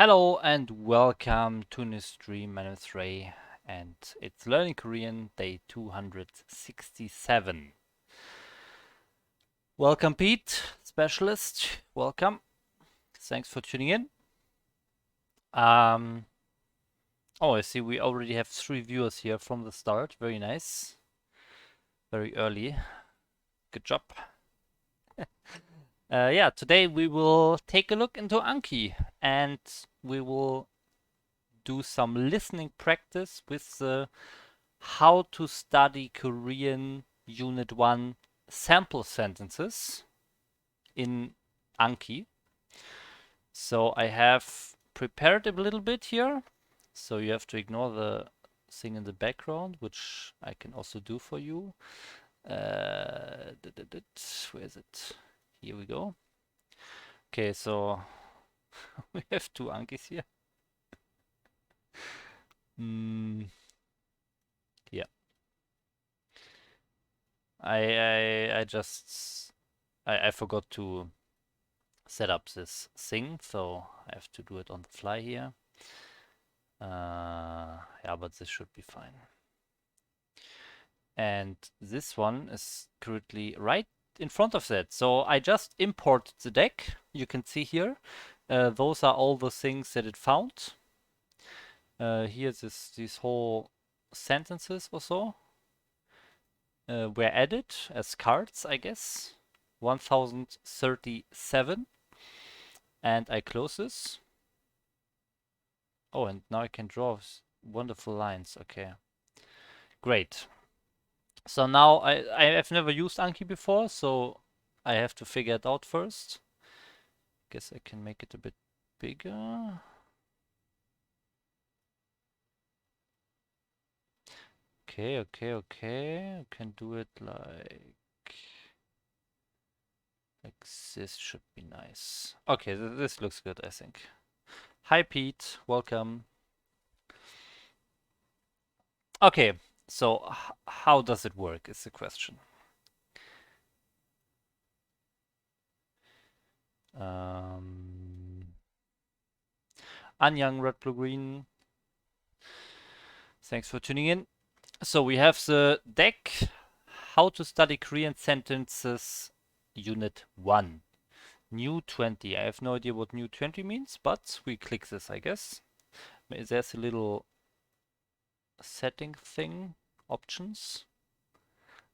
Hello and welcome to this stream. My name is Ray and it's Learning Korean day 267. Welcome Pete, specialist. Welcome. Thanks for tuning in. Oh, I see we already have 3 viewers here from the start. Very nice. Very early. Good job. Yeah, today we will take a look into Anki and we will do some listening practice with the How to Study Korean Unit 1 sample sentences in Anki. So I have prepared a little bit here. So you have to ignore the thing in the background, which I can also do for you. Where is it? Here we go. Okay, so we have 2 Ankis here. Yeah. I forgot to set up this thing, so I have to do it on the fly here. Yeah, but this should be fine. And this one is currently right in front of that. So I just imported the deck. You can see here. Those are all the things that it found. Here, these whole sentences or so were added as cards, I guess. 1037. And I close this. Oh, and now I can draw wonderful lines. Okay. Great. So now I have never used Anki before, so I have to figure it out first. Guess I can make it a bit bigger. Okay. I can do it like this should be nice. Okay, this looks good, I think. Hi Pete, welcome. Okay, so how does it work is the question. Anyang, red, blue, green. Thanks for tuning in. So we have the deck, How to Study Korean Sentences, Unit 1. New 20. I have no idea what new 20 means, but we click this, I guess. There's a little setting thing, options.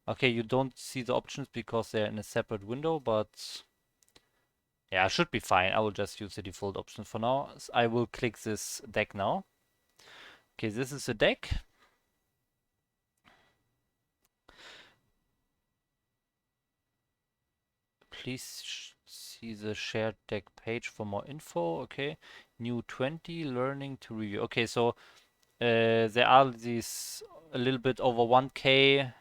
Okay, you don't see the options because they're in a separate window, but yeah, it should be fine. I will just use the default option for now. I will click this deck now. Okay, this is the deck. Please see the shared deck page for more info. Okay, new 20, learning to review. Okay, so there are these a little bit over 1K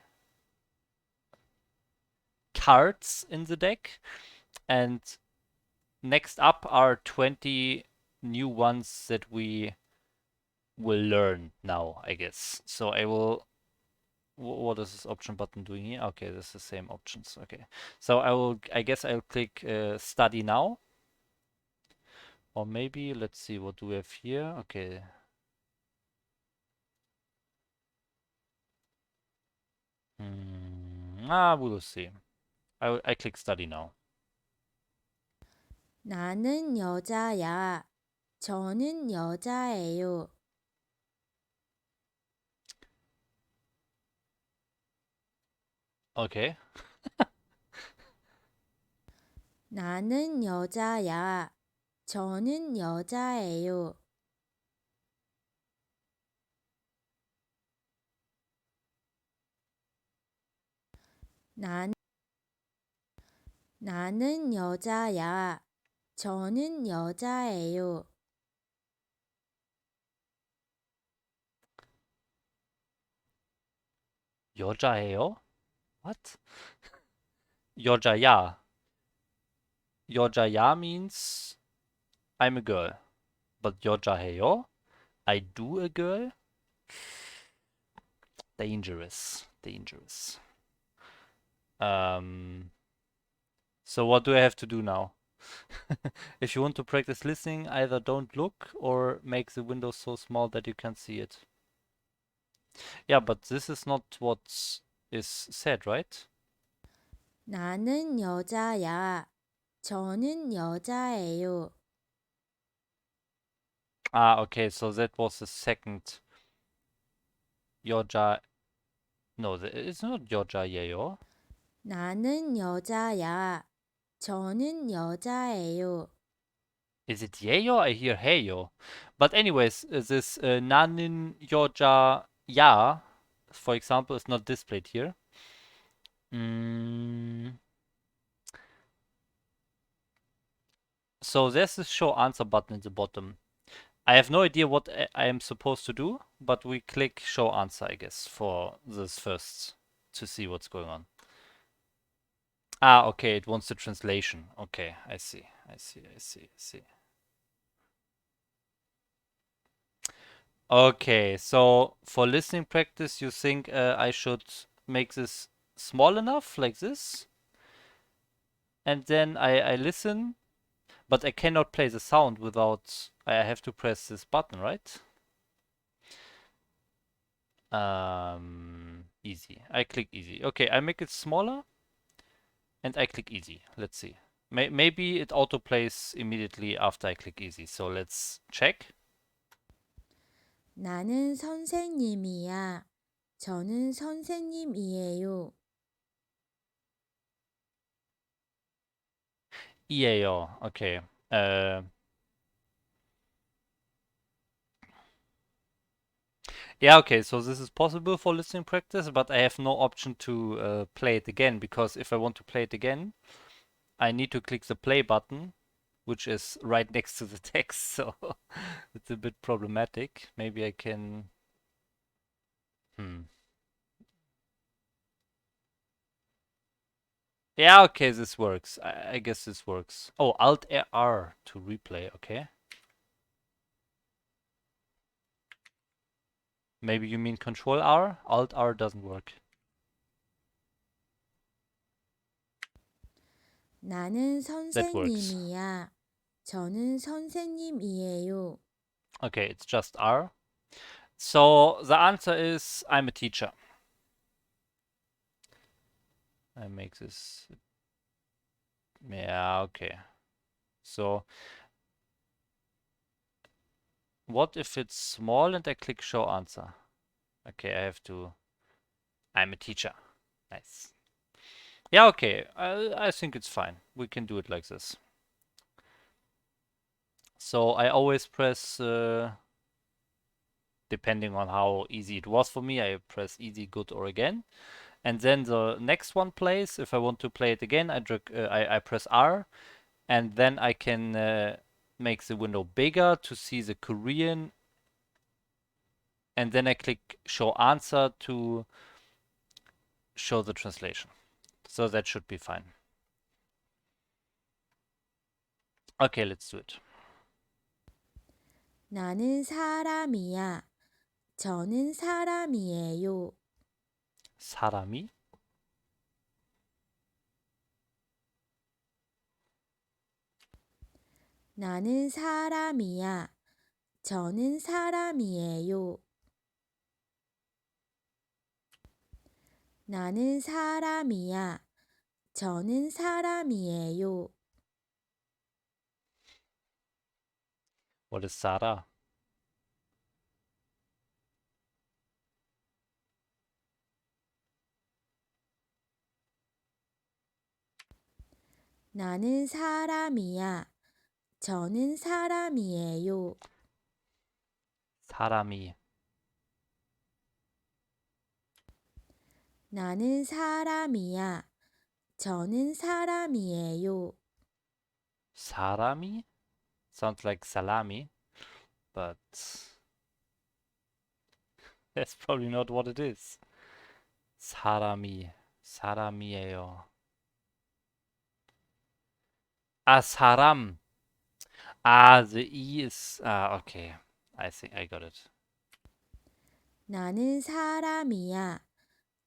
cards in the deck, and next up are 20 new ones that we will learn now, I guess. So I will. What is this option button doing here? Okay, this is the same options. Okay, so I guess I'll click study now. Or maybe, let's see, what do we have here? Okay. We'll see. I click study now. 나는 여자야. 저는 여자예요. Okay. 나는 여자야. 저는 여자예요. 난, 나는 여자야. 저는 여자예요. 여자예요? What? 여자야. 여자야 means I'm a girl. But 여자예요? I do a girl? Dangerous. Dangerous. So what do I have to do now? If you want to practice listening, either don't look or make the window so small that you can't see it. Yeah, but this is not what is said, right? 나는 여자야. 저는 여자예요. Ah, okay, so that was the second 여자. No, it's not 여자예요. 나는 여자야. 저는 여자예요. Is it 예요? I hear 해요. But anyways, this 나는 여자야, for example, is not displayed here. Mm. So there's this show answer button in the bottom. I have no idea what I am supposed to do, but we click show answer, I guess, for this first to see what's going on. Ah, okay, it wants the translation. Okay, I see. Okay, so for listening practice, you think I should make this small enough, like this? And then I listen, but I cannot play the sound without, I have to press this button, right? Easy. I click easy. Okay, I make it smaller and I click easy. Let's see. Maybe it auto plays immediately after I click easy. So let's check. 나는 선생님이야. 저는 선생님이에요. EAO. Okay. Yeah, okay, so this is possible for listening practice, but I have no option to play it again, because if I want to play it again, I need to click the play button, which is right next to the text, so it's a bit problematic. Maybe I can... Yeah, okay, this works. I guess this works. Oh, Alt-R to replay, okay. Maybe you mean Control-R? Alt-R doesn't work. 나는 That works. 선생님이야. 저는 선생님이에요. Okay, it's just R. So the answer is I'm a teacher. I make this... Yeah, okay. So what if it's small and I click show answer? Okay, I have to... I'm a teacher. Nice. Yeah, okay. I think it's fine. We can do it like this. So I always press, depending on how easy it was for me, I press easy, good, or again. And then the next one plays. If I want to play it again, I press R. And then I can make the window bigger to see the Korean. And then I click show answer to show the translation. So that should be fine. Okay, let's do it. 나는 사람이야. 저는 사람이에요. 사람이? 나는 사람이야. 저는 사람이에요. 나는 사람이야. 저는 사람이에요. What is Sarah? 나는 사람이야. 저는 사람이에요. 사람이. 나는 사람이야. 저는 사람이에요. 사람이? Sounds like salami, but that's probably not what it is. 사람이. 사람이에요. Ah, 사람. Ah, the E is... Ah, okay. I think I got it. 나는 사람이야.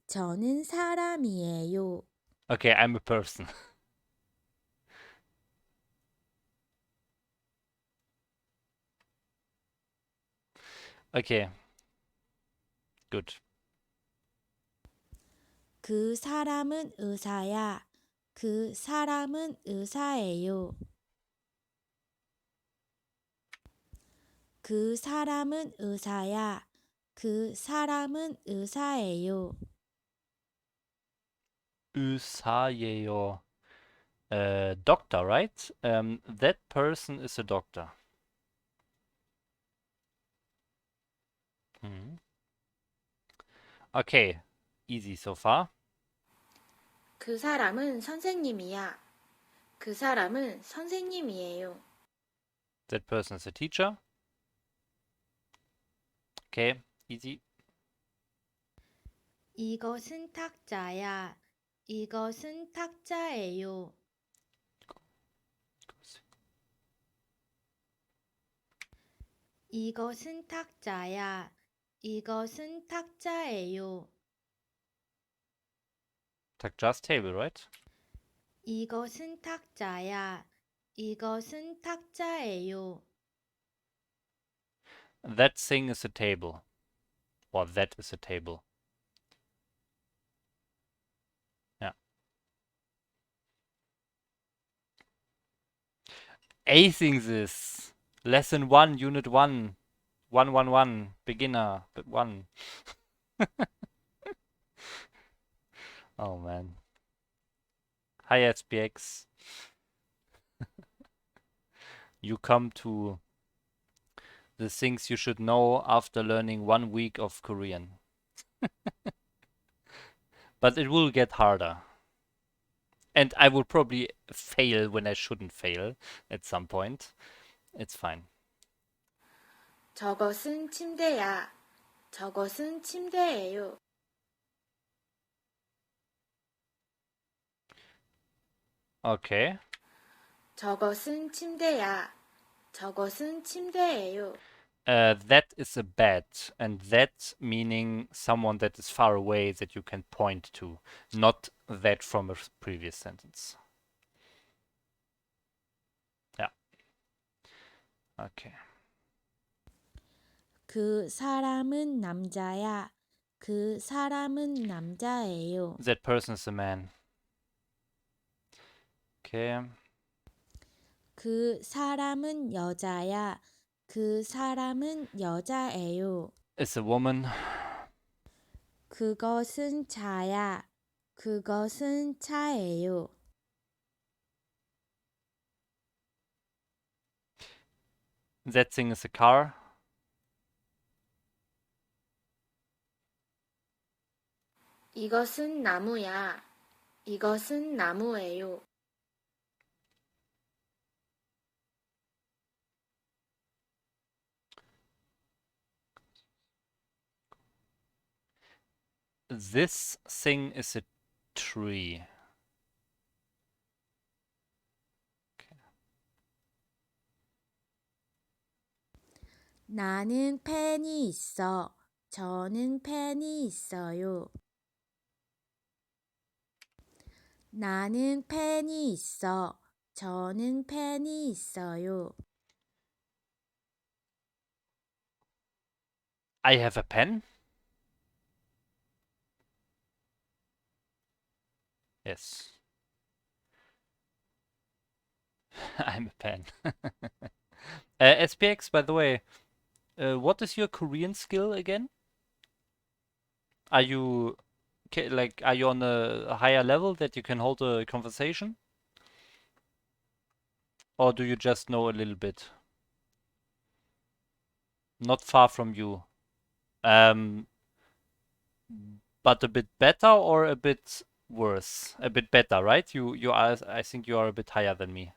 저는 사람이에요. Okay, I'm a person. Okay, good. 그 사람은 의사야. 그 사람은 의사예요. 그 사람은 의사야. 그 사람은 의사예요. Usayeyo. Doctor, right? That person is a doctor. Mhm. Okay, easy so far. 그 사람은 선생님이야. 그 사람은 선생님이에요. That person is a teacher. Okay, easy. 이것은 탁자야. 이것은 탁자예요. 이것은 탁자야. 이것은 탁자예요. Just table, right? 이것은 탁자야. 이것은 탁자예요. That thing is a table. Or that is a table. Yeah. Acing this. Lesson 1, Unit 1. 111. Beginner. 1. Oh man. Hi SPX. You come to the things you should know after learning 1 week of Korean. But it will get harder. And I will probably fail when I shouldn't fail at some point. It's fine. 저것은 침대야. 저것은 침대예요. Okay. 저것은 침대야. 저것은 침대예요. That is a bed, and that meaning someone that is far away that you can point to, not that from a previous sentence. Yeah. Okay. 그 사람은 남자야. 그 사람은 남자예요. That person is a man. Okay. 그 사람은 여자야. 그 사람은 여자예요. Is a woman. 그것은 차야. 그것은 차예요. That thing is a car. 이것은 나무야. 이것은 나무예요. This thing is a tree. 나는 펜이 있어. 저는 펜이 있어요. 나는 펜이 있어. 저는 펜이 있어요. I have a pen. Yes. I'm a pen. SPX, by the way, what is your Korean skill again? Are you are you on a higher level that you can hold a conversation? Or do you just know a little bit? Not far from you. But a bit better or a bit worse? A bit better, right? You are, I think you are a bit higher than me.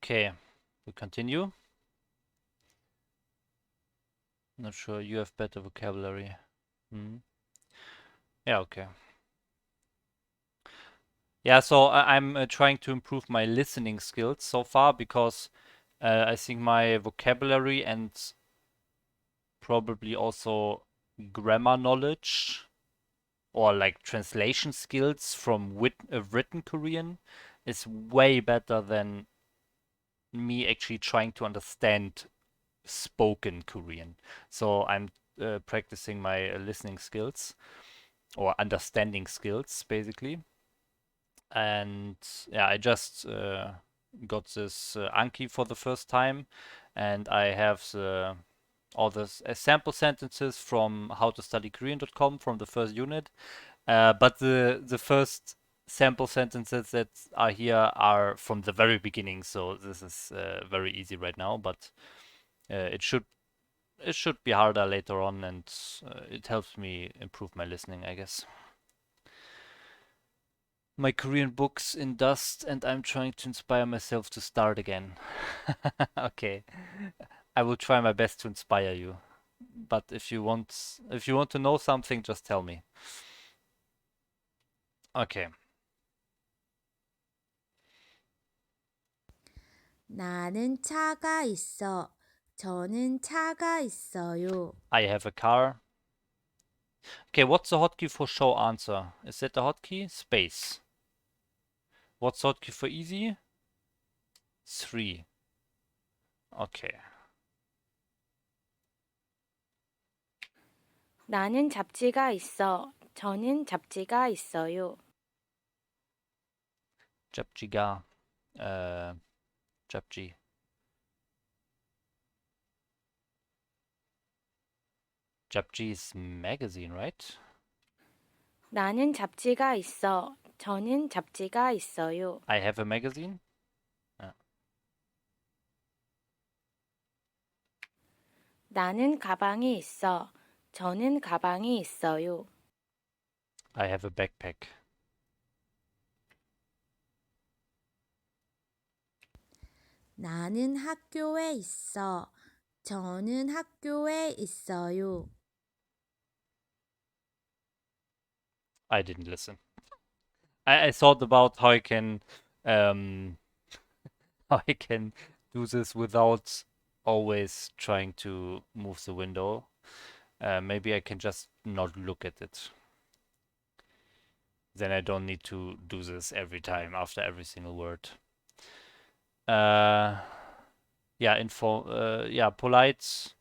Okay, we continue. Not sure. You have better vocabulary. Hmm. Yeah, okay. Yeah, so I'm trying to improve my listening skills so far because I think my vocabulary and probably also grammar knowledge or like translation skills from written Korean is way better than me actually trying to understand spoken Korean. So I'm practicing my listening skills or understanding skills basically. And yeah, I just got this Anki for the first time, and I have all the sample sentences from howtostudykorean.com from the first unit. But the first sample sentences that are here are from the very beginning, so this is very easy right now. But it should be harder later on, and it helps me improve my listening, I guess. My Korean books in dust, and I'm trying to inspire myself to start again. Okay, I will try my best to inspire you. But if you want to know something, just tell me. Okay, 나는 차가 있어. 저는 차가 있어요. I have a car. Okay, what's the hotkey for show answer? Is that the hotkey? Space. What's the hotkey for easy? 3. Okay. 나는 잡지가 있어. 저는 잡지가 있어요. Japjiga. Japji. Japji is magazine, right? 나는 잡지가 있어. 저는 잡지가 있어요. I have a magazine. 나는 가방이 있어. 저는 가방이 있어요. I have a backpack. 나는 학교에 있어. 저는 학교에 있어요. I didn't listen. I thought about how I can um how I can do this without always trying to move the window. Maybe I can just not look at it. Then I don't need to do this every time after every single word. Yeah, yeah, polite.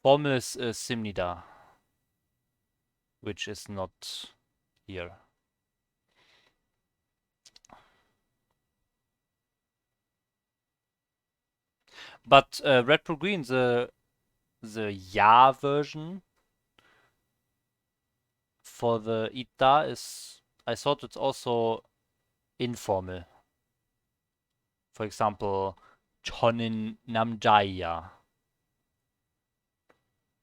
Formal is simnida, which is not here. But Red Pro Green, the ja version for the ita is, I thought it's also informal. For example, 저는 남자야.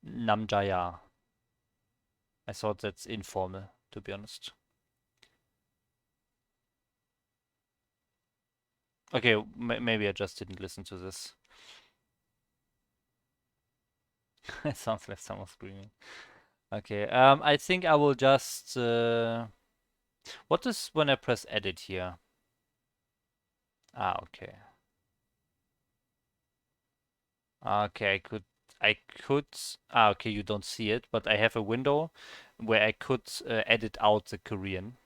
남자야. I thought that's informal, to be honest. Okay, maybe I just didn't listen to this. It sounds like someone screaming. Okay, I think I will just. What is when I press edit here? Ah, okay. Okay, okay, you don't see it, but I have a window where I could edit out the Korean.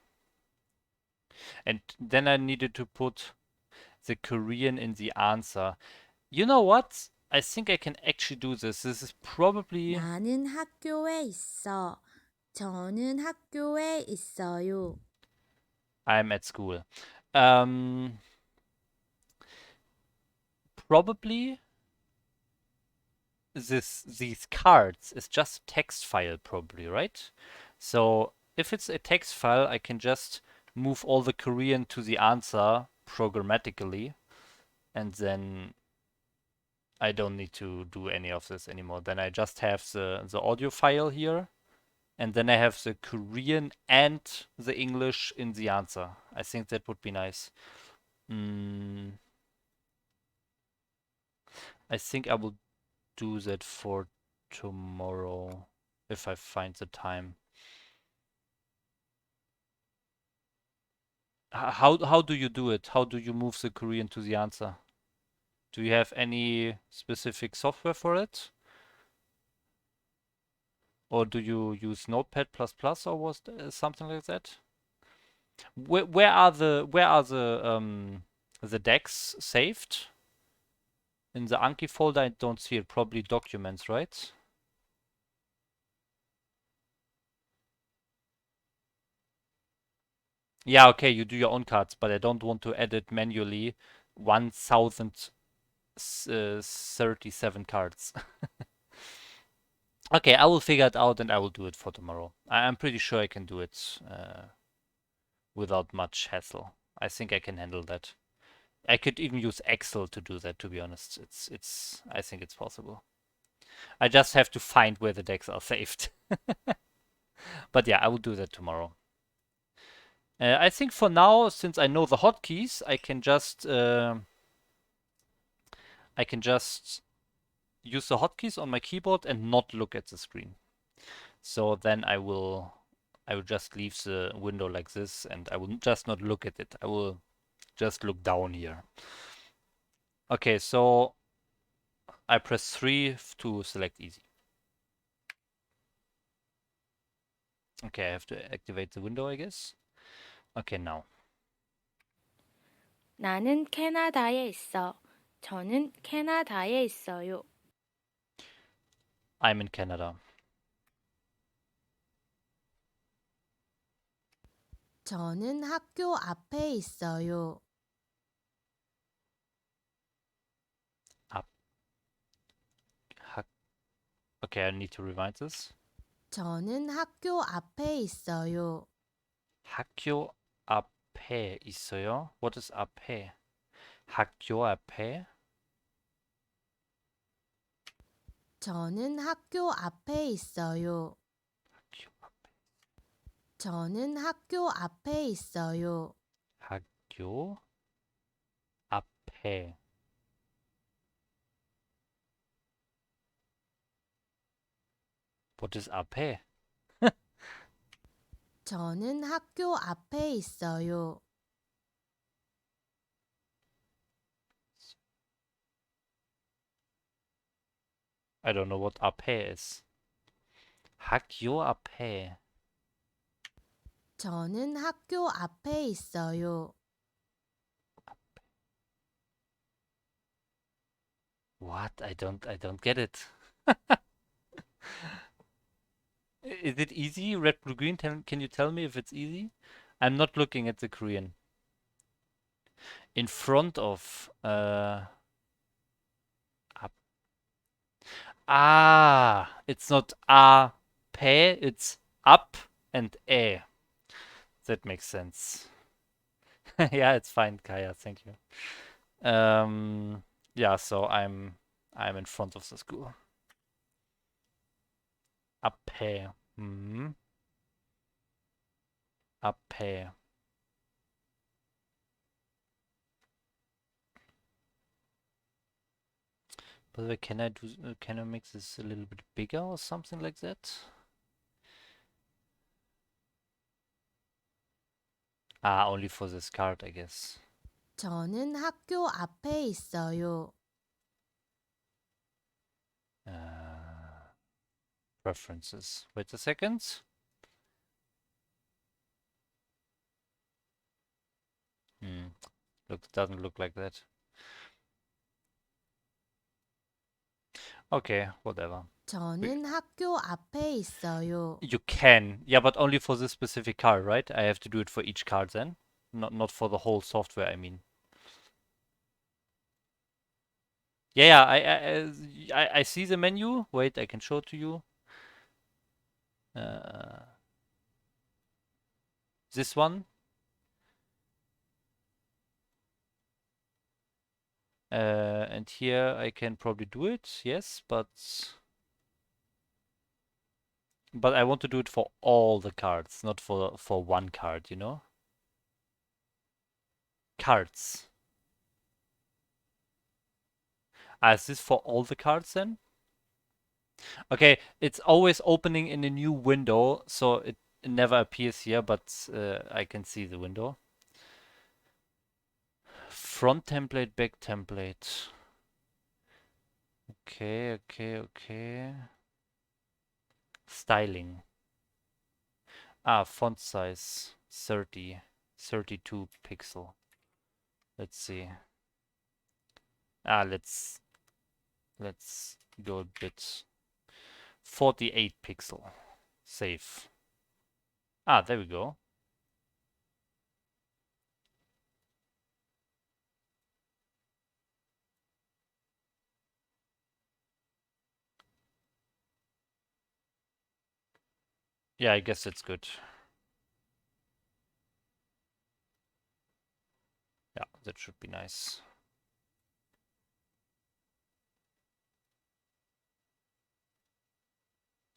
And then I needed to put the Korean in the answer. You know what? I think I can actually do this. This is probably. 나는 학교에 있어. 저는 학교에 있어요. I'm at school. Probably these cards is just text file probably, right? So if it's a text file, I can just move all the Korean to the answer programmatically, and then I don't need to do any of this anymore. Then I just have the audio file here, and then I have the Korean and the English in the answer. I think that would be nice. I think I will do that for tomorrow if I find the time. How do you do it? How do you move the Korean to the answer? Do you have any specific software for it? Or do you use Notepad++ or was something like that? Where are the decks saved? In the Anki folder, I don't see it. Probably documents, right? Yeah, okay, you do your own cards, but I don't want to edit manually 1037 cards. Okay, I will figure it out and I will do it for tomorrow. I'm pretty sure I can do it without much hassle. I think I can handle that. I could even use Excel to do that, to be honest. I think it's possible. I just have to find where the decks are saved. But yeah, I will do that tomorrow. I think for now, since I know the hotkeys, I can just use the hotkeys on my keyboard and not look at the screen. So then I will just leave the window like this and I will just not look at it. I will just look down here. Okay, so I press 3 to select easy. Okay, I have to activate the window, I guess. Okay, now. 나는 캐나다에 있어. 저는 캐나다에 있어요. I'm in Canada. 저는 학교 앞에 있어요. Up. Okay, I need to revise this. 저는 학교 앞에 있어요. 학교 앞에 있어요. What is 앞에? 학교 앞에? 저는 학교 앞에 있어요. 학교 앞에. 저는 학교 앞에 있어요. 학교 앞에. What is 앞에? 저는 학교 앞에 있어요. I don't know what 앞에 is. 학교 앞에. 저는 학교 앞에 있어요. What? I don't get it. Is it easy? Red, blue, green? Can you tell me if it's easy? I'm not looking at the Korean. In front of. Up. Ah, it's not a pe, it's up and e. That makes sense. Yeah, it's fine, Kaya. Thank you. Yeah, so I'm in front of the school. 앞에. 앞에. By the way, can I make this a little bit bigger or something like that? Ah, only for this card, I guess. 저는 학교 앞에 있어요. Preferences. Wait a second. Doesn't look like that. Okay, whatever. 저는 학교 앞에 있어요. You can. Yeah, but only for this specific card, right? I have to do it for each card then. Not for the whole software, I mean. Yeah, I see the menu. Wait, I can show it to you. This one. And here I can probably do it, yes, but I want to do it for all the cards, not for one card, you know? Cards. Ah, is this for all the cards then? Okay, it's always opening in a new window, so it never appears here, but I can see the window. Front template, back template. Okay. Styling. Ah, font size 30, 32 pixel. Let's see. Ah, let's go a bit. 48 pixel. Save. Ah, there we go. Yeah, I guess that's good. Yeah, that should be nice.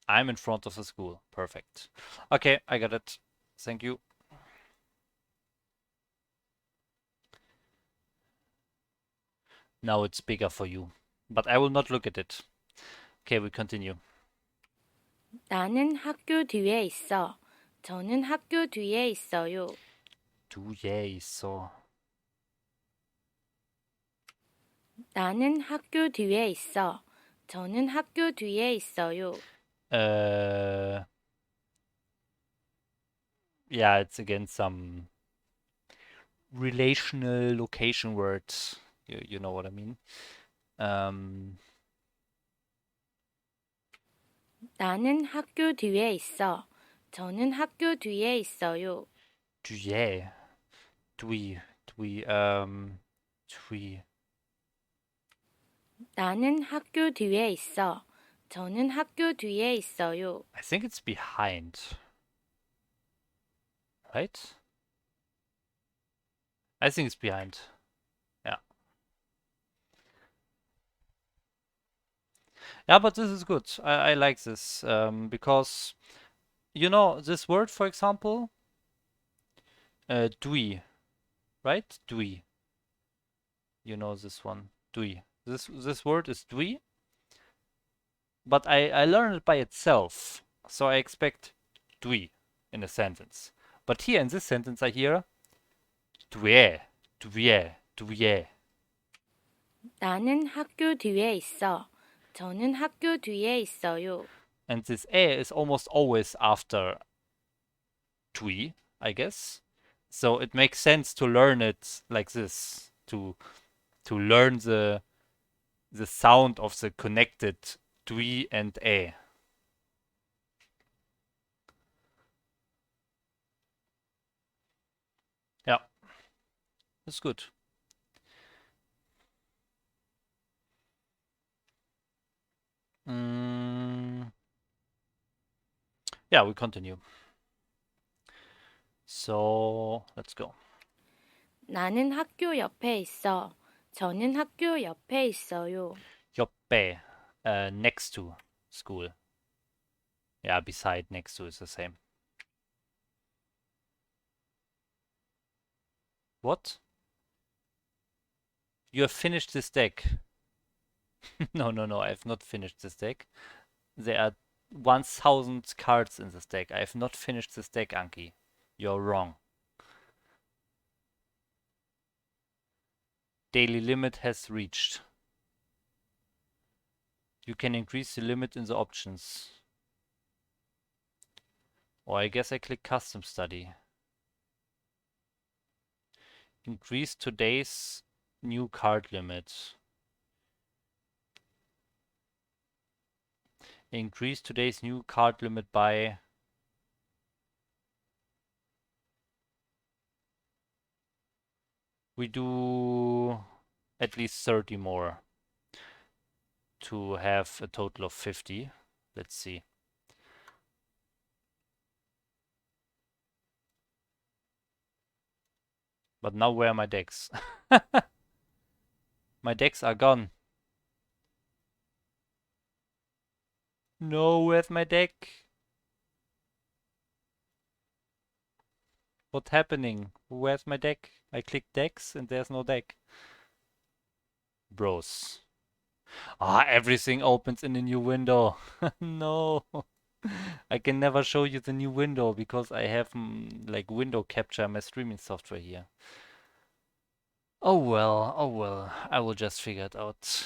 I'm in front of the school. Perfect. Okay, I got it. Thank you. Now it's bigger for you. But I will not look at it. Okay, we continue. 나는 학교 뒤에 있어. 저는 학교 뒤에 있어요. 뒤에 있어. 나는 학교 뒤에 있어. 저는 학교 뒤에 있어요. Yeah, it's again some relational location words. You know what I mean? 나는 학교 뒤에 있어. 저는 학교 뒤에 있어요. 뒤에. 뒤. 뒤. 나는 학교 뒤에 있어. 저는 학교 뒤에 있어요. I think it's behind. Right? I think it's behind. Yeah. Yeah, but this is good. I like this because, you know, this word, for example, dui, right? Dui. You know this one, dui. This word is dui, but I learned it by itself, so I expect dui in a sentence. But here in this sentence, I hear duie, duie, duie. 나는 학교 뒤에 있어. 저는 학교 뒤에 있어요. And this e is almost always after tui, I guess. So it makes sense to learn it like this, to learn the sound of the connected tui and e. Yeah, that's good. Yeah, we continue. So let's go. 나는 학교 옆에 있어. 저는 학교 옆에 있어요. 옆에, next to school. Yeah, beside, next to is the same. What? You have finished this deck. No, I have not finished this deck. There are 1000 cards in this deck. I have not finished this deck, Anki. You're wrong. Daily limit has reached. You can increase the limit in the options. Or I guess I click custom study. Increase today's new card limit. Increase today's new card limit by... We do at least 30 more to have a total of 50. Let's see. But now where are my decks? My decks are gone. No, where's my deck? What's happening? Where's my deck? I click decks and there's no deck. Bros. Ah, everything opens in a new window. No. I can never show you the new window because I have like window capture my streaming software here. Oh well, oh well. I will just figure it out.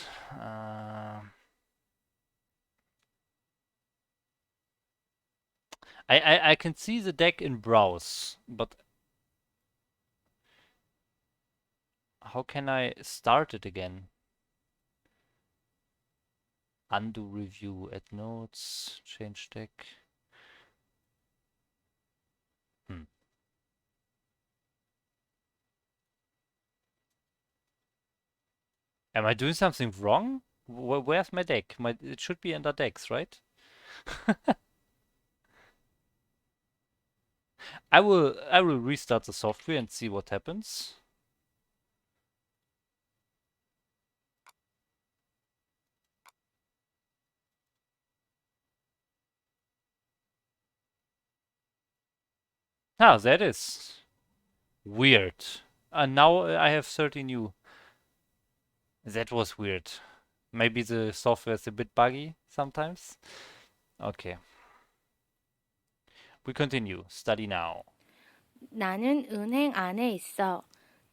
I can see the deck in browse, but how can I start it again? Undo review, add notes, change deck. Hmm. Am I doing something wrong? Where's my deck? It should be under decks, right? I will restart the software and see what happens. Ah, that is weird. And now I have 30 new. That was weird. Maybe the software is a bit buggy sometimes. Okay. We continue. Study now. 나는 은행 안에 있어.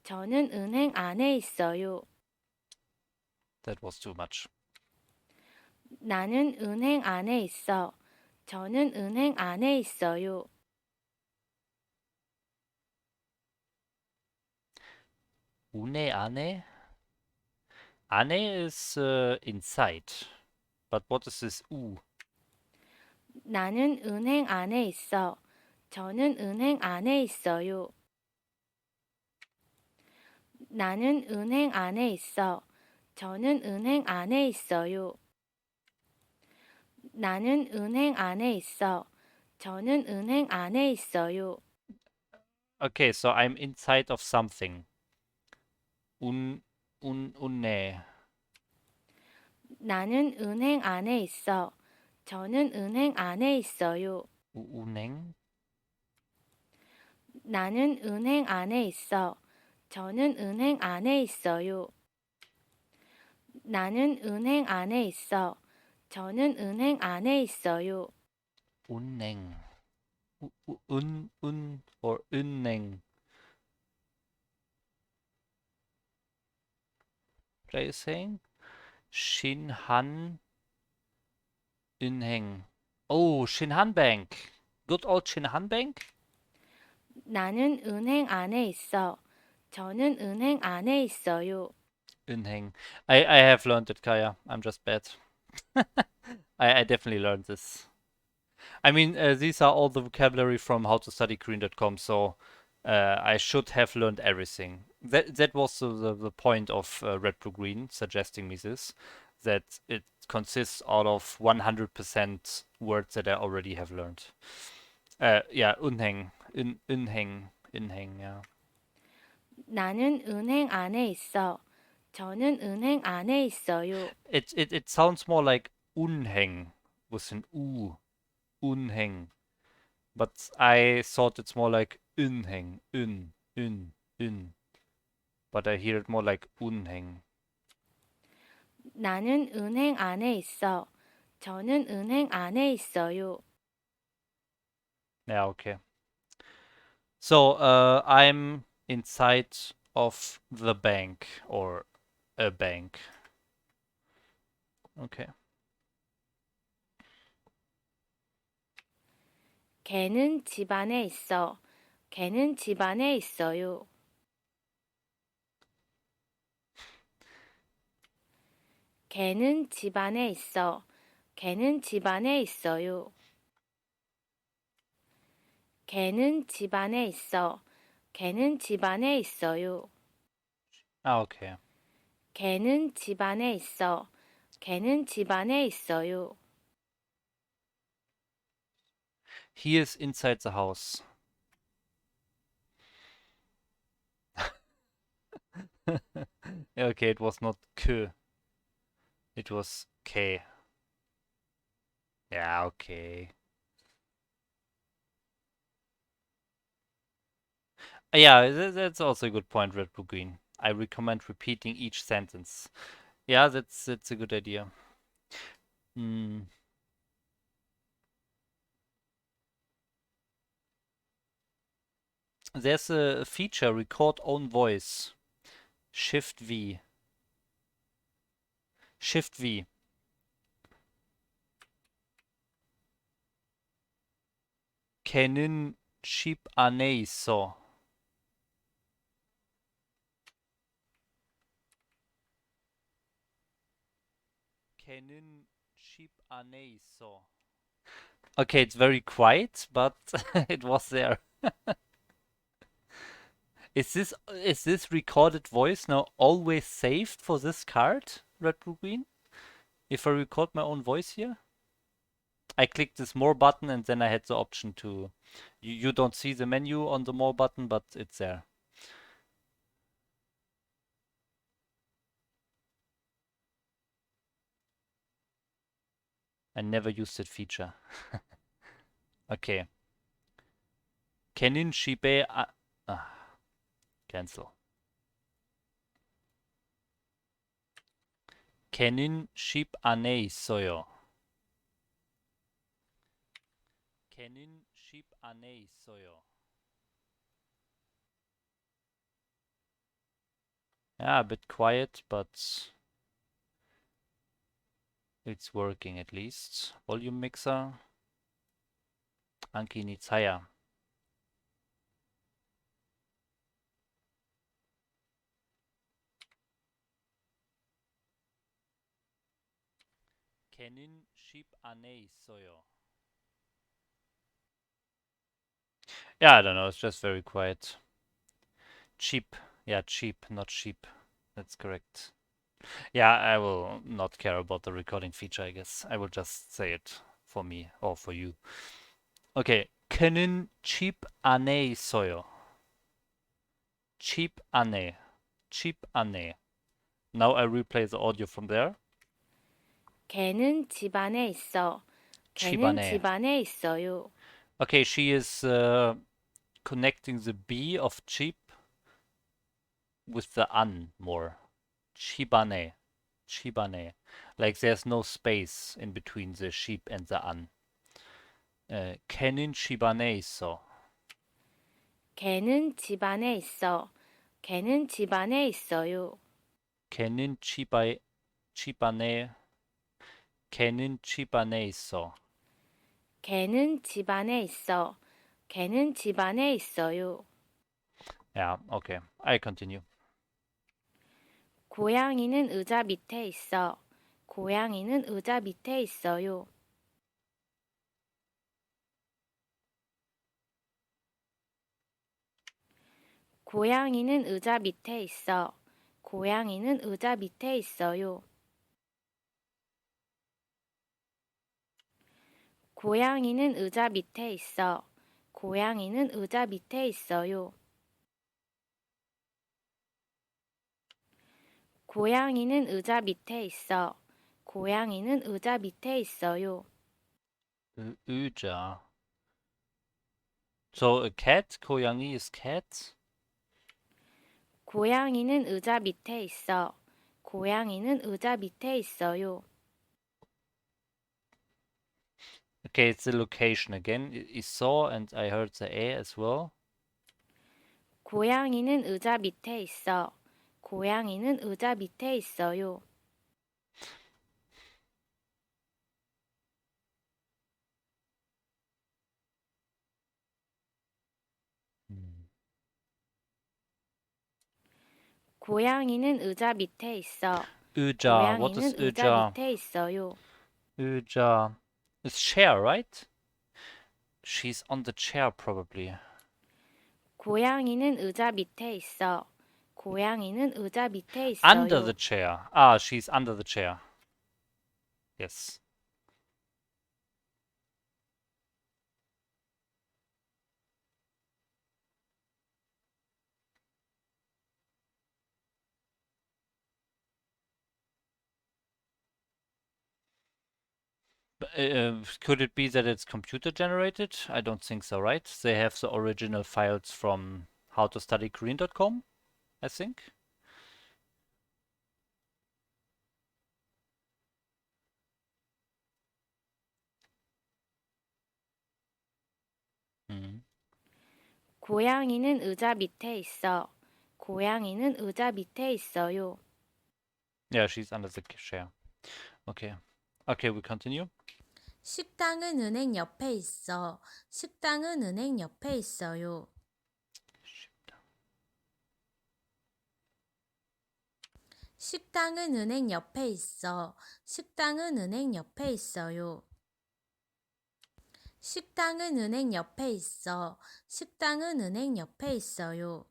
저는 은행 안에 있어요. That was too much. 나는 은행 안에 있어. 저는 은행 안에 있어요. Une ane? Ane is inside. But what is this u? 나는 은행 안에 있어. 저는 은행 안에 있어요. 나는 은행 안에 있어. 저는 은행 안에 있어요. 나는 은행 안에 있어. 저는 은행 안에 있어요. Okay, so I'm inside of something. Unne. 나는 은행 안에 있어. 저는 은행 안에 있어요. Uneng? 나는 은행 안에 있어. 저는 은행 안에 있어요. 나는 은행 안에 있어. 저는 은행 안에 있어요. Uneng. Or unneng. What are you saying? Shinhan Inheng. Oh, Shinhan Bank. Good old Shinhan Bank? 나는 은행 안에 있어. 저는 은행 안에 있어요. Inheng. I have learned it, Kaya. I'm just bad. I definitely learned this. I mean, these are all the vocabulary from howtostudykorean.com, so I should have learned everything. That was the point of Red Blue Green suggesting me this, that it consists out of 100% words that I already have learned. Yeah, unheng, inheng, yeah. 나는 은행 안에 있어. 저는 은행 안에 있어요. It sounds more like unheng with an u, unheng. But I thought it's more like unheng, in. But I hear it more like unheng. 나는 은행 안에 있어. 저는 은행 안에 있어요. Yeah, okay. So I'm inside of the bank or a bank. Okay. 걔는 집 안에 있어. 걔는 집 안에 있어요. 걔는 집 안에 있어. 걔는 집 안에 있어요. 걔는 집 안에 있어. 걔는 집 안에 있어요. Ah, okay. 걔는 집 안에 있어. 걔는 집 안에 있어요. He is inside the house. Okay, it was not K. It was K. Yeah, okay. Yeah, that's also a good point, Red Blue Green. I recommend repeating each sentence. Yeah, that's a good idea. Hmm. There's a feature, record own voice. Shift V. Shift V. 걔는 집 안에 있어. 걔는 집 안에 있어. Okay, it's very quiet, but it was there. Is this recorded voice now always saved for this card, Red Blue Green? If I record my own voice here? I clicked this more button and then I had the option to. You don't see the menu on the more button, but it's there. I never used that feature. Okay. 걔는 집에 cancel. 걔는 집 안에 있어요. 걔는 집 안에 있어요. Yeah, a bit quiet, but it's working at least. Volume mixer. Anki needs higher. 걔는 집 안에 있어요. Yeah, I don't know. It's just very quiet. Cheap. Yeah, cheap, not sheep. That's correct. Yeah, I will not care about the recording feature, I guess. I will just say it for me or for you. Okay. 걔는 집 안에 있어요. 집 안에. 집 안에. Now I replay the audio from there. 걔는 집 안에 있어. 집 걔는 안에. 집 안에 있어요. Okay, she is connecting the B of cheap with the an more. 집안에. 집안에. Like there's no space in between the sheep and the an. 걔는 집 안에 있어. 걔는 집 안에 있어. 걔는 집 안에 있어요. 걔는 집 안에 걔는 집 안에 있어. 걔는 집 안에 있어. 걔는 집 안에 있어요. Yeah, okay. I continue. 고양이는 의자 밑에 있어. 고양이는 의자 밑에 있어요. 고양이는 의자 밑에 있어. 고양이는 의자 밑에 있어요. 고양이는 의자 밑에 있어. 고양이는 의자 밑에 있어요. 고양이는 의자 밑에 있어. 고양이는 의자 밑에 있어요. 의자. So a cat, 고양이 is cat. 고양이는 의자 밑에 있어. 고양이는 의자 밑에 있어요. Okay, it's the location again. 있어 and I heard the A as well. 고양이는 의자 밑에 있어. 고양이는 의자 밑에 있어요. 고양이는 의자 밑에 있어. 의자. What is 고양이는 의자 의자? 밑에 있어요. 의자. It's chair, right? She's on the chair probably. 고양이는 의자 밑에 있어. 고양이는 의자 밑에 있어요. Under the chair. Ah, she's under the chair. Yes. Could it be that it's computer generated? I don't think so, right? They have the original files from howtostudykorean.com, I think. 고양이는 의자 밑에 있어. 고양이는 의자 밑에 있어요. Yeah, she's under the chair. Okay. Okay, we continue. 식당은 은행 옆에 있어. 식당은 은행 옆에 있어요. 식당은 은행 옆에 있어. 식당은 은행 옆에 있어요. 식당은 은행 옆에 있어. 식당은 은행 옆에 있어요.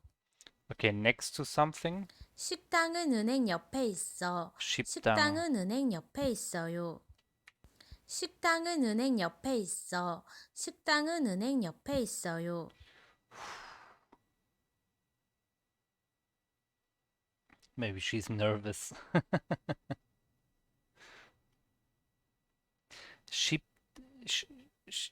Okay, next to something. 식당은 은행 옆에 있어. 식당. 식당은 은행 옆에 있어요. 식당은 은행 옆에 있어. 식당은 은행 옆에 있어요. Maybe she's nervous. 십, 시, 시,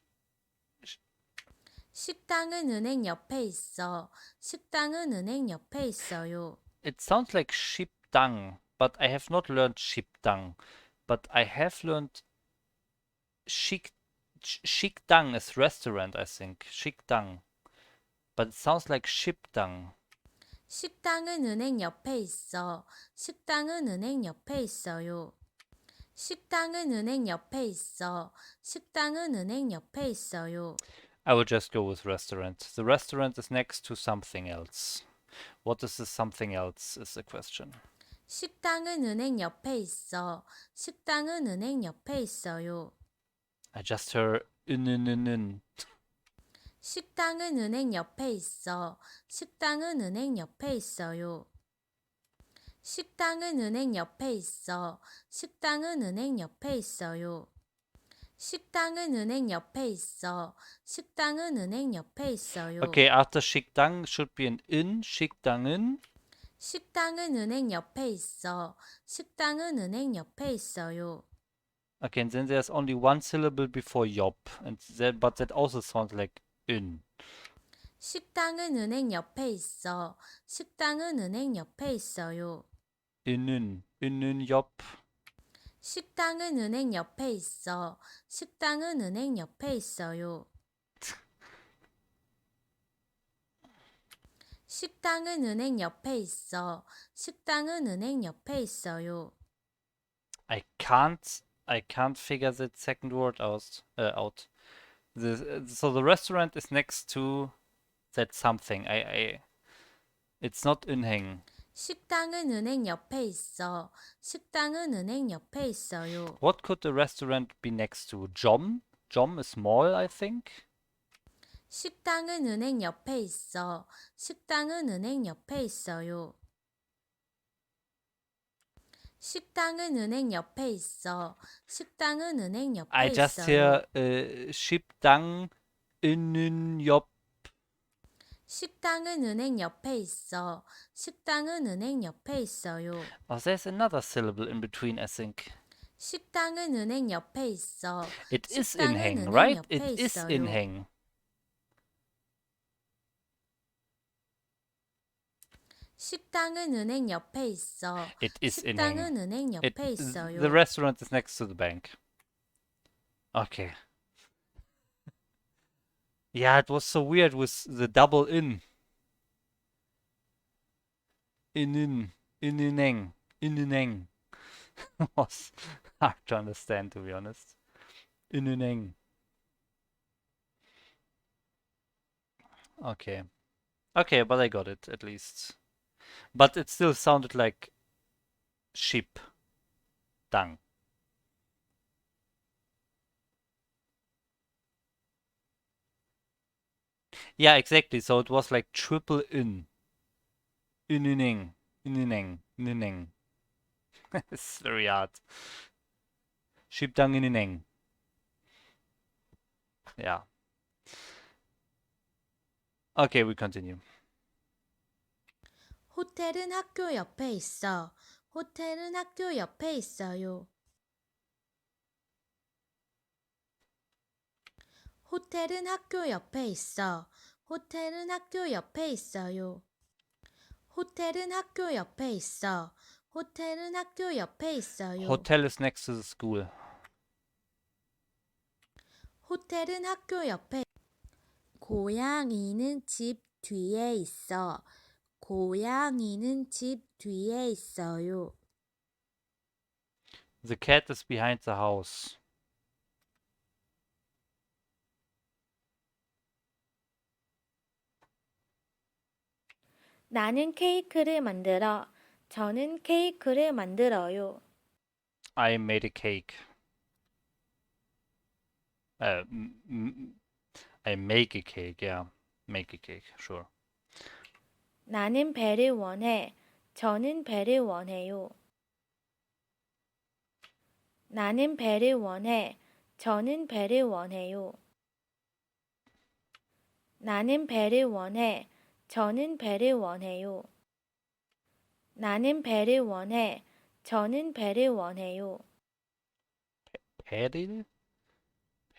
식당은 은행 옆에 있어. 식당은 은행 옆에 있어요. It sounds like Shipdang, but I have not learned Shipdang. But I have learned Shikdang is restaurant, I think. Shikdang. But it sounds like Shipdang. 식당은 은행 옆에 있어. 식당은 은행 옆에 있어요. 식당은 은행 옆에 있어. 식당은 은행 옆에 있어요. I will just go with restaurant. The restaurant is next to something else. What is the something else is the question. 식당은 은행 옆에 있어. 식당은 은행 옆에 있어요. I just heard in. 식당은 은행 옆에 있어. 식당은 은행 옆에 있어요. 식당은 은행 옆에 있어. 식당은 은행 옆에 있어요. 식당은 은행 옆에 있어. 식당은 은행 옆에 있어요. Okay, after Shikdang should be an in. Shikdangen. 식당은 은행 옆에 있어. 식당은 은행 옆에 있어요. Okay, and then there's only one syllable before yop, but that also sounds like in. 식당은 은행 옆에 있어. 식당은 은행 옆에 있어요. In yop. 식당은 은행 옆에 있어. 식당은 은행 옆에 있어요. 식당은 은행 옆에 있어. 식당은 은행 옆에 있어요. I can't figure that second word out. So the restaurant is next to that something. It's not inhang. 식당은 은행 옆에 있어. 식당은 은행 옆에 있어요. What could the restaurant be next to? Jom? Jom is small, I think. 식당은 은행 옆에 있어. 식당은 은행 옆에 있어요. 식당은 은행 옆에 있어. 식당은 은행 I 옆에 just 있어요. hear Shipdang in yop. 식당은 은행 옆에 있어. 식당은 은행 옆에 있어요. Oh, there's another syllable in between, I think. 식당은 은행 옆에 있어. It is 식당은 inhang, 은행 right? It 옆에 is 있어요. inhang. 식당은 은행 옆에 있어. It is inhang. 식당은 은행 옆에 The 있어요. restaurant is next to the bank. Okay. Yeah, it was so weird with the double in. Ineng. Ineng. Was hard to understand, to be honest. Ineng. Okay. Okay, but I got it at least. But it still sounded like sheep. Dang. Yeah, exactly. So it was like triple in. Ineng. Ineng. Ineng. It's very hard. Sheep dang ineng. Yeah. Okay, we continue. 호텔은 학교 옆에 있어. 호텔은 학교 옆에 있어요. 호텔은 학교 옆에 있어. 호텔은 학교 옆에 있어요. 호텔은 학교 옆에 있어. 호텔은 학교 옆에 있어요. Hotel is next to the school. 호텔은 학교 옆에 고양이는 집 뒤에 있어. 고양이는 집 뒤에 있어요. The cat is behind the house. 나는 케이크를 만들어. 저는 케이크를 만들어요. I made a cake. Uh, m- m- I make a cake. Yeah, make a cake. Sure. 나는 배를 원해. 저는 배를 원해요. 나는 배를 원해. 저는 배를 원해요. 나는 배를 원해. 저는 배를 원해요. 나는 배를 원해. 저는 배를 원해요. Peril?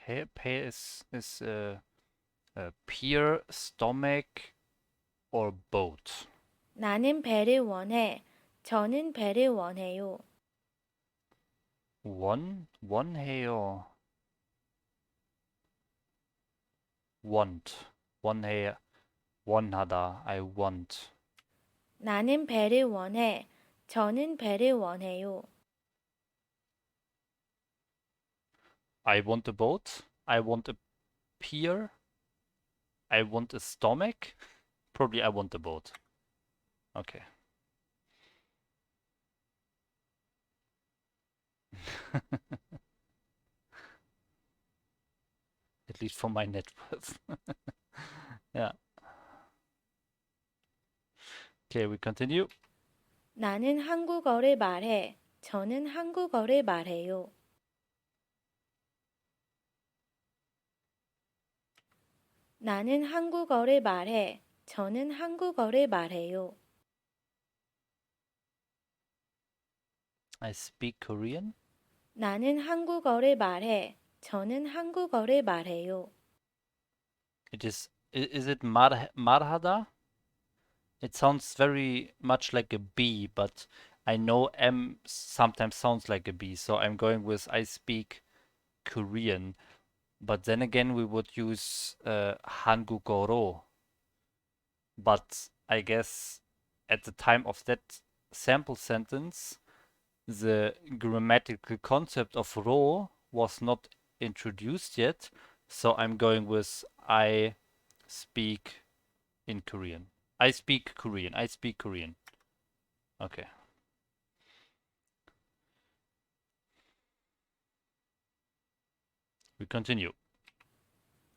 Is pear, stomach, or boat? 나는 배를 원해. 저는 배를 원해요. One want. 원하다. I want. 나는 배를 원해. 저는 배를 원해요. I want a boat. I want a pear. I want a stomach. Probably I want a boat. Okay. At least for my net worth. Yeah. Okay, we continue. 나는 한국어를 말해. 저는 한국어를 말해요. 나는 한국어를 말해. 저는 한국어를 말해요. I speak Korean. 나는 한국어를 말해. 저는 한국어를 말해요. Is it marhada? It sounds very much like a B, but I know M sometimes sounds like a B, so I'm going with I speak Korean. But then again, we would use 한국어로. But I guess at the time of that sample sentence, the grammatical concept of ro was not introduced yet. So I'm going with I speak in Korean. I speak Korean. I speak Korean. Okay. We continue.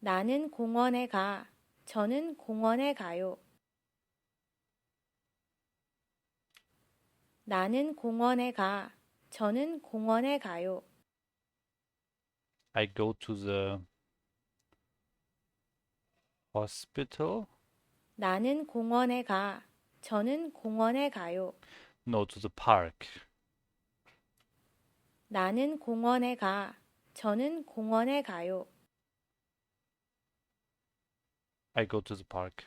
나는 공원에 가. 저는 공원에 가요. 나는 공원에 가. 저는 공원에 가요. I go to the hospital. 나는 공원에 가. 저는 공원에 가요. No, to the park. 나는 공원에 가. 저는 공원에 가요. I go to the park.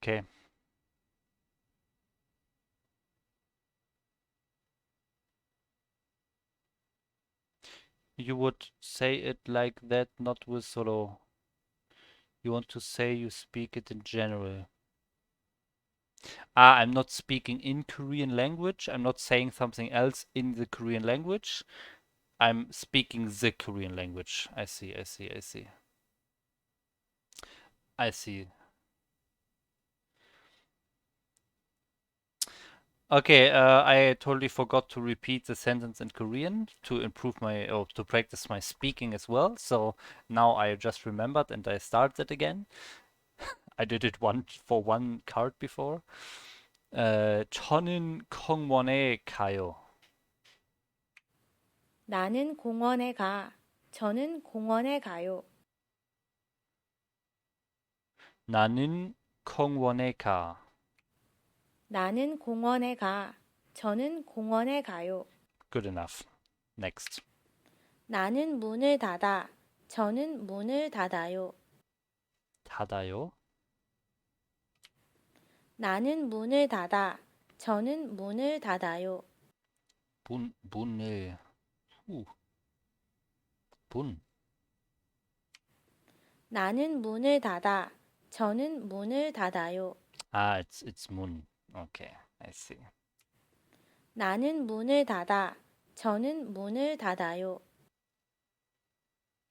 Okay. You would say it like that, not with solo. You want to say you speak it in general. I'm not speaking in Korean language. I'm not saying something else in the Korean language. I'm speaking the Korean language. I see, I see, I see. I see. Okay, I totally forgot to repeat the sentence in Korean to improve my, or to practice my speaking as well. So now I just remembered and I started again. I did it for one card before. 저는 공원에 가요. 나는 공원에 가. 저는 공원에 가요. 나는 공원에 가. 나는 공원에 가. 저는 공원에 가요. Good enough. Next. 나는 문을 닫아. 저는 문을 닫아요. 닫아요. 나는 문을 닫아. 저는 문을 닫아요. 문을. 후. 문. 나는 문을 닫아. 저는 문을 닫아요. It's 문. Okay, I see. 나는 문을 닫아. 저는 문을 닫아요.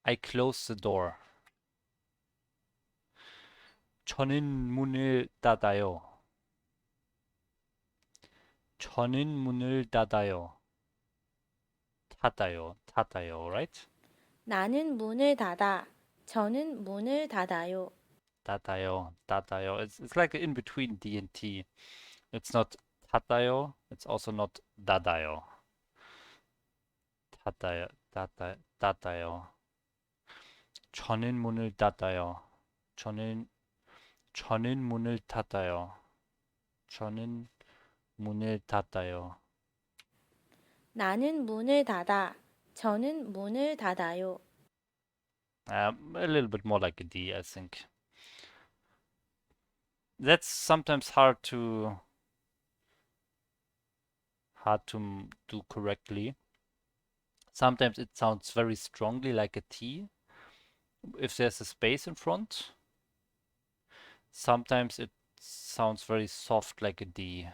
I close the door. 저는 문을 닫아요. 저는 문을 닫아요. 닫아요, right? 나는 문을 닫아. 저는 문을 닫아요. 닫아요. It's like in between D and T. It's not 닫아요. It's also not 닫아요. 닫아요. 저는 문을 닫아요. 저는 저는 문을 닫아요. 저는 문을 닫아요. 나는 문을 닫아. 저는 문을 닫아요. A little bit more like a D, I think. That's sometimes hard to do correctly. Sometimes it sounds very strongly like a T if there's a space in front. Sometimes it sounds very soft like a D.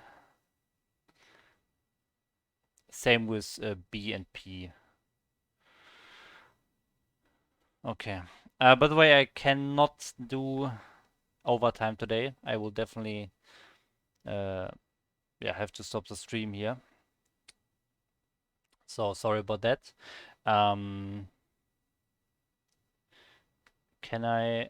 Same with B and P. Okay. By the way, I cannot do overtime today. I will definitely have to stop the stream here. So sorry about that. Um, can I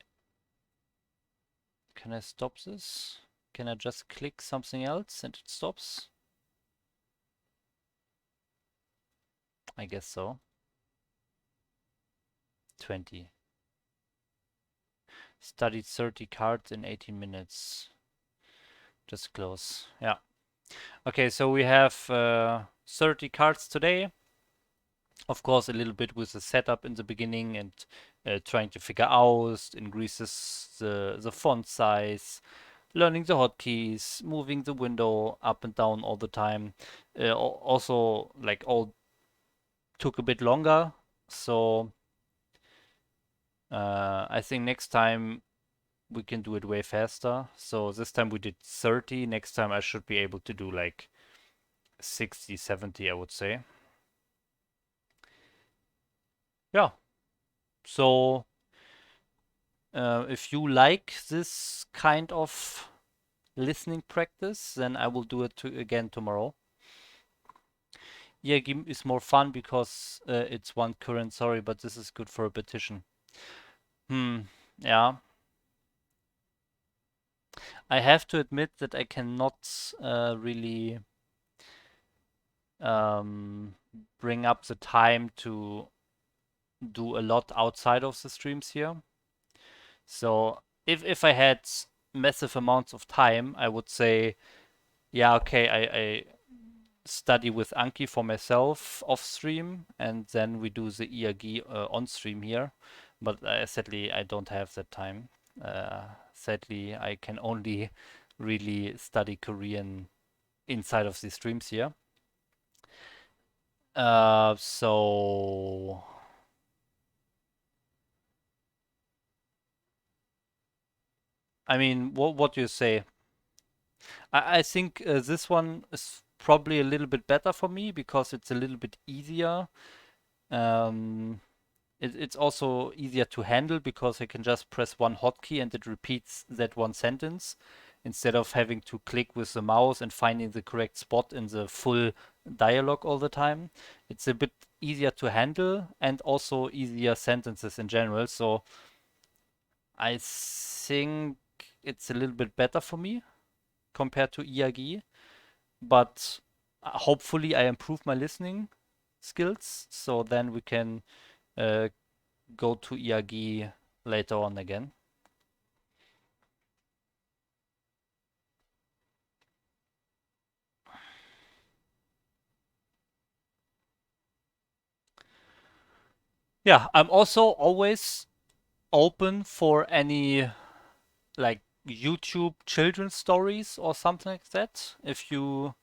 stop this? Can I just click something else and it stops? I guess so. 20. Studied 30 cards in 18 minutes. Just close. Yeah. Okay, so we have 30 cards today. Of course, a little bit with the setup in the beginning and trying to figure out, increases the font size, learning the hotkeys, moving the window up and down all the time. Also, like all took a bit longer. So I think next time we can do it way faster. So this time we did 30. Next time I should be able to do like 60, 70, I would say. Yeah. So if you like this kind of listening practice, then I will do it again tomorrow. Yeah, game is more fun because it's one current, sorry, but this is good for repetition. Yeah. I have to admit that I cannot really bring up the time to do a lot outside of the streams here. So if I had massive amounts of time, I would say, yeah, okay, I study with Anki for myself off stream, and then we do the ERG on stream here. But sadly, I don't have that time. Sadly, I can only really study Korean inside of the streams here. So I mean, what do you say? I think this one is probably a little bit better for me because it's a little bit easier. Um, it's also easier to handle because I can just press one hotkey and it repeats that one sentence instead of having to click with the mouse and finding the correct spot in the full dialogue all the time. It's a bit easier to handle and also easier sentences in general. So I think it's a little bit better for me compared to ERG, but hopefully I improve my listening skills, so then we can uh, go to ERG later on again. Yeah, I'm also always open for any like YouTube children's stories or something like that. If you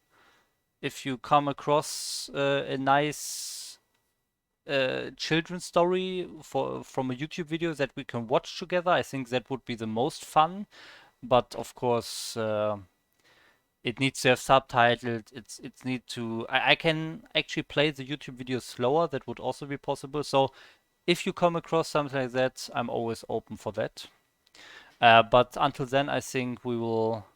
come across a nice children's story from a YouTube video that we can watch together, I think that would be the most fun. But of course, it needs to have subtitles. It's need to. I can actually play the YouTube video slower. That would also be possible. So if you come across something like that, I'm always open for that. But until then, I think we will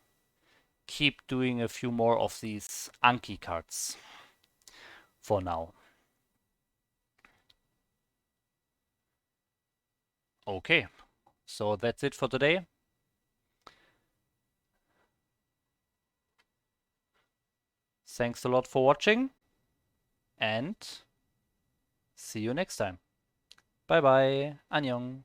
keep doing a few more of these Anki cards for now. Okay, so that's it for today. Thanks a lot for watching and see you next time. Bye bye. Annyeong.